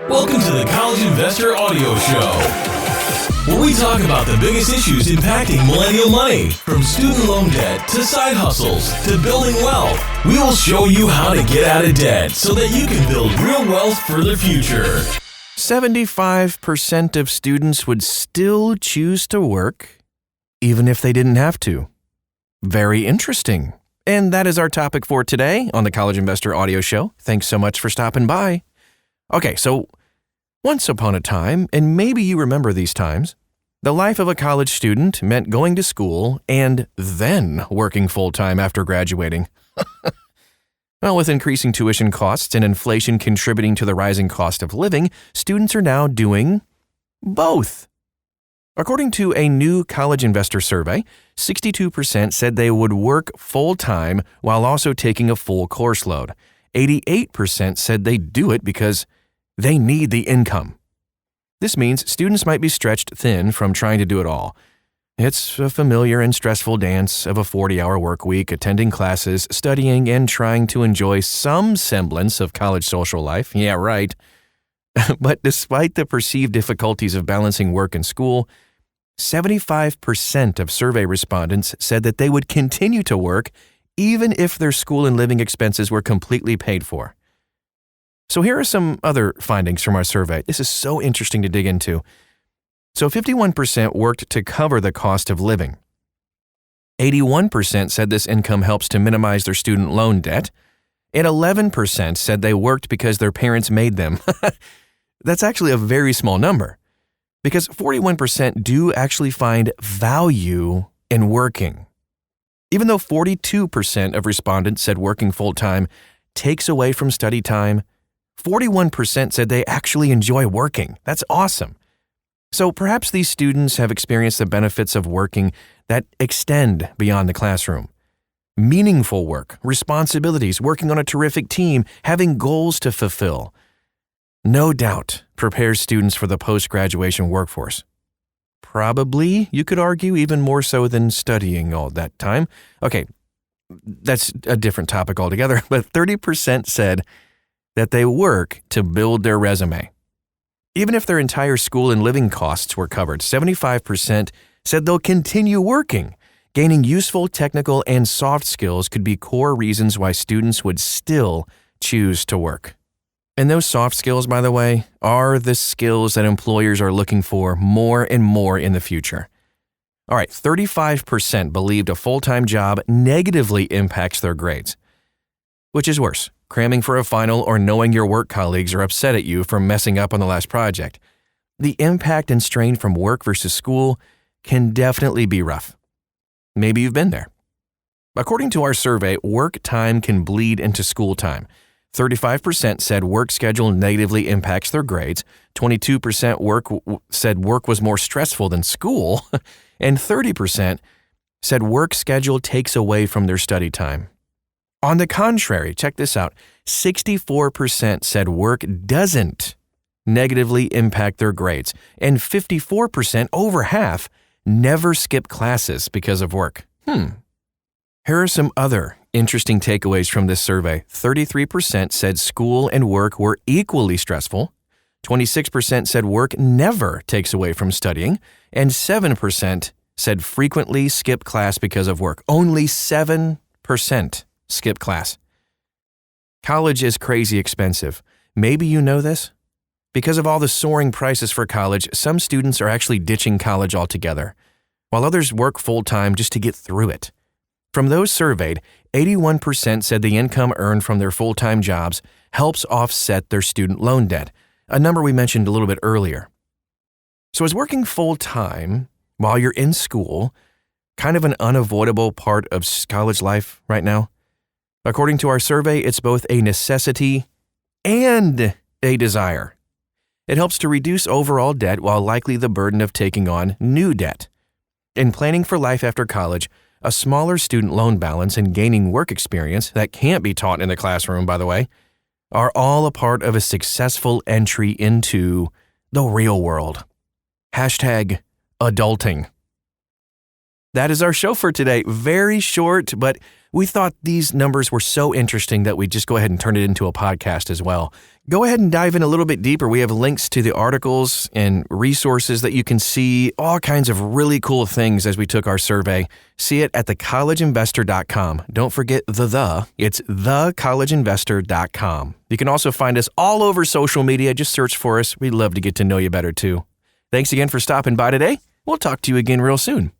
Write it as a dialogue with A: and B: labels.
A: Welcome to the College Investor Audio Show, where we talk about the biggest issues impacting millennial money, from student loan debt to side hustles to building wealth. We will show you how to get out of debt so that you can build real wealth for the future.
B: 75% of students would still choose to work even if they didn't have to. Very interesting. And that is our topic for today on the College Investor Audio Show. Thanks so much for stopping by. Okay, so once upon a time, and maybe you remember these times, the life of a college student meant going to school and then working full-time after graduating. Well, with increasing tuition costs and inflation contributing to the rising cost of living, students are now doing both. According to a new college investor survey, 62% said they would work full-time while also taking a full course load. 88% said they do it because they need the income. This means students might be stretched thin from trying to do it all. It's a familiar and stressful dance of a 40-hour work week, attending classes, studying, and trying to enjoy some semblance of college social life. Yeah, right. But despite the perceived difficulties of balancing work and school, 75% of survey respondents said that they would continue to work even if their school and living expenses were completely paid for. So here are some other findings from our survey. This is so interesting to dig into. So 51% worked to cover the cost of living. 81% said this income helps to minimize their student loan debt. And 11% said they worked because their parents made them. That's actually a very small number, because 41% do actually find value in working. Even though 42% of respondents said working full-time takes away from study time, 41% said they actually enjoy working. That's awesome. So perhaps these students have experienced the benefits of working that extend beyond the classroom. Meaningful work, responsibilities, working on a terrific team, having goals to fulfill. No doubt prepares students for the post-graduation workforce. Probably, you could argue, even more so than studying all that time. Okay, that's a different topic altogether, but 30% said that they work to build their resume. Even if their entire school and living costs were covered, 75% said they'll continue working. Gaining useful technical and soft skills could be core reasons why students would still choose to work. And those soft skills, by the way, are the skills that employers are looking for more and more in the future. All right, 35% believed a full-time job negatively impacts their grades. Which is worse, cramming for a final or knowing your work colleagues are upset at you for messing up on the last project? The impact and strain from work versus school can definitely be rough. Maybe you've been there. According to our survey, work time can bleed into school time. 35% said work schedule negatively impacts their grades, 22% said work was more stressful than school, and 30% said work schedule takes away from their study time. On the contrary, check this out, 64% said work doesn't negatively impact their grades, and 54%, over half, never skip classes because of work. Here are some other interesting takeaways from this survey. 33% said school and work were equally stressful. 26% said work never takes away from studying. And 7% said frequently skip class because of work. Only 7% skip class. College is crazy expensive. Maybe you know this. Because of all the soaring prices for college, some students are actually ditching college altogether, while others work full-time just to get through it. From those surveyed, 81% said the income earned from their full-time jobs helps offset their student loan debt, a number we mentioned a little bit earlier. So is working full-time while you're in school kind of an unavoidable part of college life right now? According to our survey, it's both a necessity and a desire. It helps to reduce overall debt while likely the burden of taking on new debt. In planning for life after college, a smaller student loan balance and gaining work experience that can't be taught in the classroom, by the way, are all a part of a successful entry into the real world. #adulting. That is our show for today. Very short, but We thought these numbers were so interesting that we just go ahead and turn it into a podcast as well. Go ahead and dive in a little bit deeper. We have links to the articles and resources that you can see, all kinds of really cool things as we took our survey. See it at thecollegeinvestor.com. Don't forget it's thecollegeinvestor.com. You can also find us all over social media. Just search for us. We'd love to get to know you better too. Thanks again for stopping by today. We'll talk to you again real soon.